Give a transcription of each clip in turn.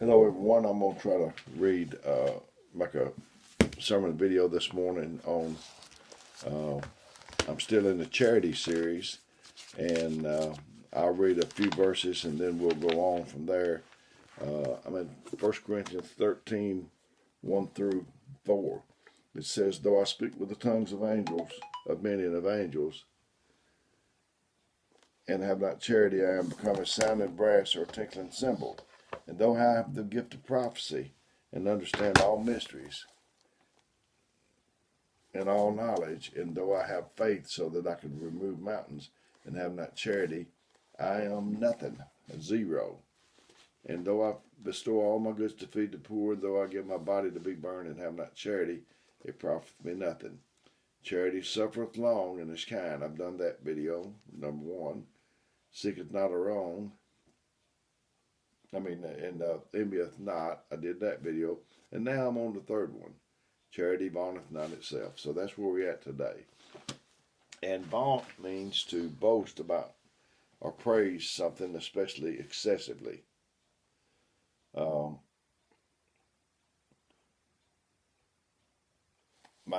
Hello everyone, I'm going to try to read, make a sermon video this morning on, I'm still in the charity series, and I'll read a few verses and then we'll go on from there. I'm in 1 Corinthians 13, 1 through 4. It says, though I speak with the tongues of angels, of men and of angels, and have not charity, I am become a sounding brass or a tinkling cymbal. And though I have the gift of prophecy and understand all mysteries and all knowledge, and though I have faith so that I can remove mountains and have not charity, I am nothing, zero. And though I bestow all my goods to feed the poor, though I give my body to be burned and have not charity, it profiteth me nothing. Charity suffereth long and is kind. I've done that video, number 1. Seeketh not her own. Envieth not. I did that video. And now I'm on the third one. Charity vaunteth not itself. So that's where we're at today. And vaunt means to boast about or praise something, especially excessively. My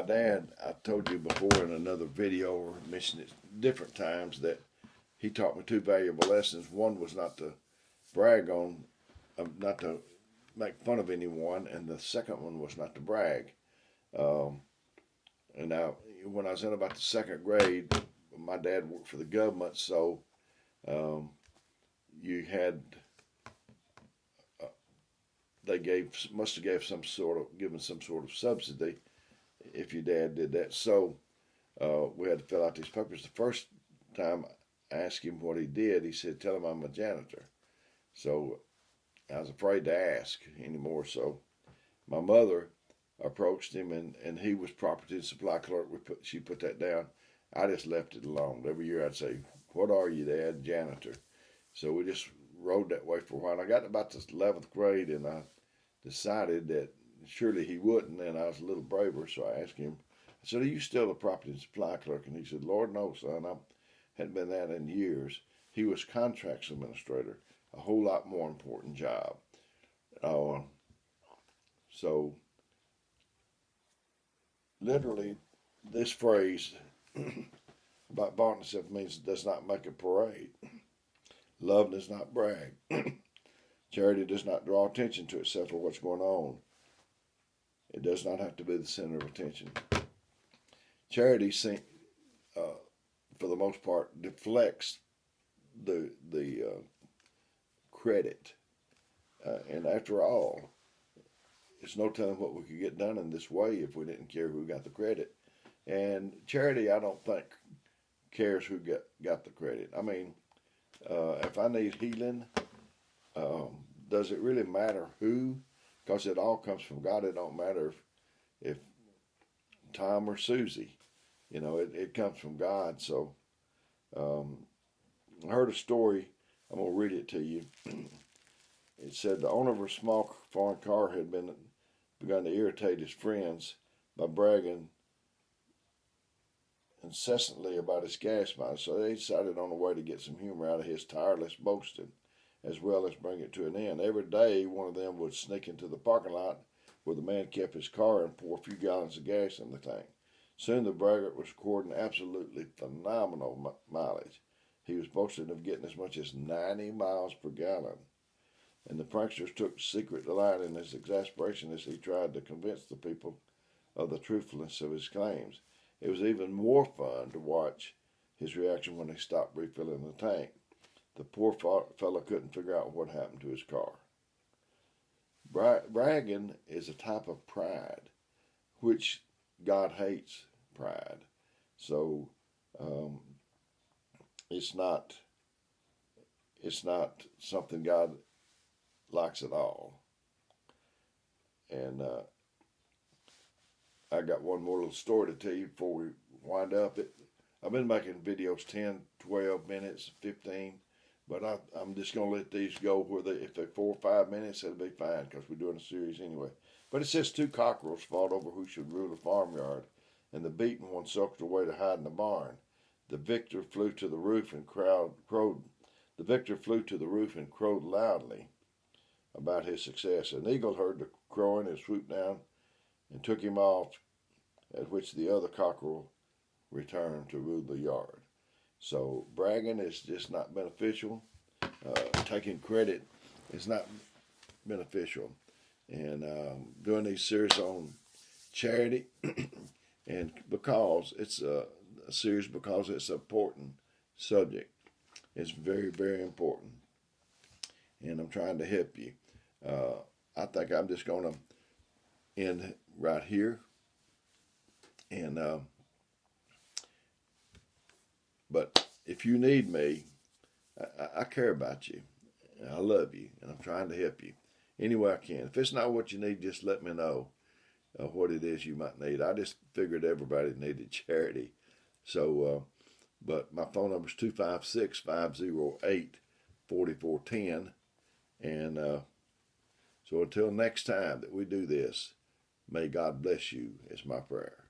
dad, I told you before in another video, or mentioned it different times, that he taught me 2 valuable lessons. One was not to brag on, not to make fun of anyone, and the second one was not to brag. And now, when I was in about the 2nd grade, my dad worked for the government, so you had, they must have given some sort of subsidy if your dad did that. So we had to fill out these papers. The first time I asked him what he did, he said, tell him I'm a janitor. So I was afraid to ask anymore. So my mother approached him, and he was property and supply clerk. She put that down. I just left it alone. Every year I'd say, what are you, Dad? Janitor. So we just rode that way for a while. And I got to about the 11th grade, and I decided that surely he wouldn't, and I was a little braver. So I asked him, I said, are you still a property and supply clerk? And he said, Lord, no, son. I hadn't been that in years. He was contracts administrator, a whole lot more important job. So literally, this phrase about vaunting itself means it does not make a parade. Love does not brag. Charity does not draw attention to itself or what's going on. It does not have to be the center of attention. Charity, for the most part, deflects the credit. And after all, it's no telling what we could get done in this way if we didn't care who got the credit. And charity, I don't think, cares who got the credit. I mean, if I need healing, does it really matter who? Because it all comes from God. It don't matter if Tom or Susie. You know, it comes from God. So I heard a story. I'm going to read it to you. It said the owner of a small foreign car had begun to irritate his friends by bragging incessantly about his gas mileage. So they decided on a way to get some humor out of his tireless boasting, as well as bring it to an end. Every day, one of them would sneak into the parking lot where the man kept his car and pour a few gallons of gas in the tank. Soon the braggart was recording absolutely phenomenal mileage. He was boasting of getting as much as 90 miles per gallon. And the pranksters took secret delight in his exasperation as he tried to convince the people of the truthfulness of his claims. It was even more fun to watch his reaction when he stopped refilling the tank. The poor fellow couldn't figure out what happened to his car. Bragging is a type of pride, which God hates pride. So it's not something God likes at all. And I got one more little story to tell you before we wind up. I've been making videos 10, 12 minutes, 15, but I'm just going to let these go where if they're 4 or 5 minutes, it'll be fine because we're doing a series anyway. But it says 2 cockerels fought over who should rule a farmyard, and the beaten one sulked away to hide in the barn. The victor flew to the roof and crowed loudly. about his success. An eagle heard the crowing and swooped down and took him off, at which the other cockerel returned to rule the yard. So bragging is just not beneficial. Taking credit is not beneficial. And doing these series on charity, and because it's a series, because it's an important subject. It's very, very important. And I'm trying to help you. I think I'm just going to end right here. And but if you need me, I care about you. I love you, and I'm trying to help you any way I can. If it's not what you need, just let me know what it is you might need. I just figured everybody needed charity. So, but my phone number is 256-508-4410. And so until next time that we do this, may God bless you is my prayer.